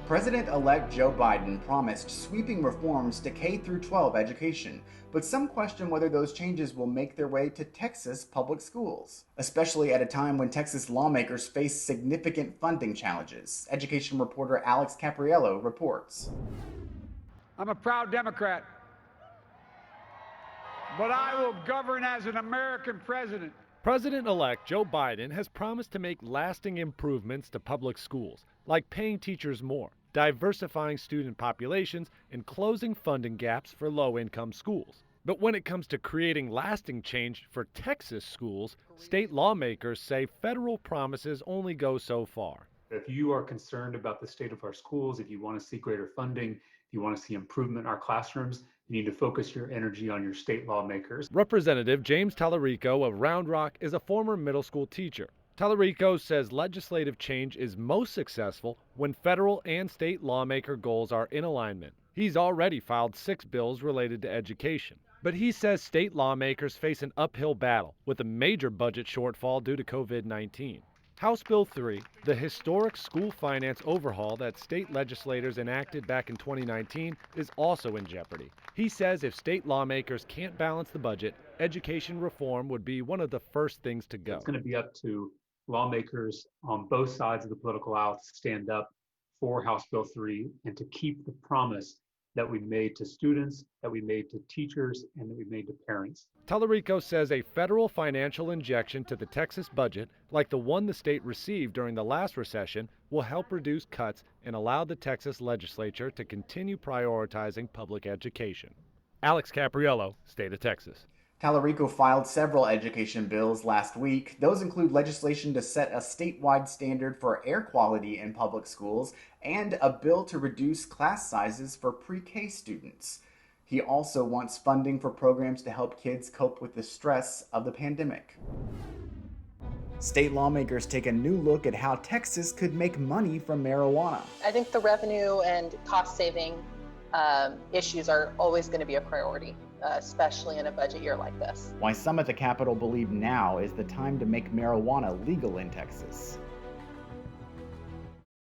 President-elect Joe Biden promised sweeping reforms to K through 12 education, but some question whether those changes will make their way to Texas public schools, especially at a time when Texas lawmakers face significant funding challenges. Education reporter Alex Capriello reports. I'm a proud Democrat, but I will govern as an American president. President-elect Joe Biden has promised to make lasting improvements to public schools, like paying teachers more, diversifying student populations, and closing funding gaps for low-income schools. But when it comes to creating lasting change for Texas schools, state lawmakers say federal promises only go so far. If you are concerned about the state of our schools, if you want to see greater funding, if you want to see improvement in our classrooms, you need to focus your energy on your state lawmakers. Representative James Tallarico of Round Rock is a former middle school teacher. Tallarico says legislative change is most successful when federal and state lawmaker goals are in alignment. He's already filed 6 bills related to education. But he says state lawmakers face an uphill battle with a major budget shortfall due to COVID-19. House Bill 3, the historic school finance overhaul that state legislators enacted back in 2019, is also in jeopardy. He says if state lawmakers can't balance the budget, education reform would be one of the first things to go. It's going to be up to lawmakers on both sides of the political aisle to stand up for House Bill 3 and to keep the promise that we made to students, that we made to teachers, and that we made to parents. Tallarico says a federal financial injection to the Texas budget, like the one the state received during the last recession, will help reduce cuts and allow the Texas legislature to continue prioritizing public education. Alex Capriello, State of Texas. Tallarico filed several education bills last week. Those include legislation to set a statewide standard for air quality in public schools and a bill to reduce class sizes for pre-K students. He also wants funding for programs to help kids cope with the stress of the pandemic. State lawmakers take a new look at how Texas could make money from marijuana. I think the revenue and cost saving issues are always going to be a priority, especially in a budget year like this. Why some at the Capitol believe now is the time to make marijuana legal in Texas.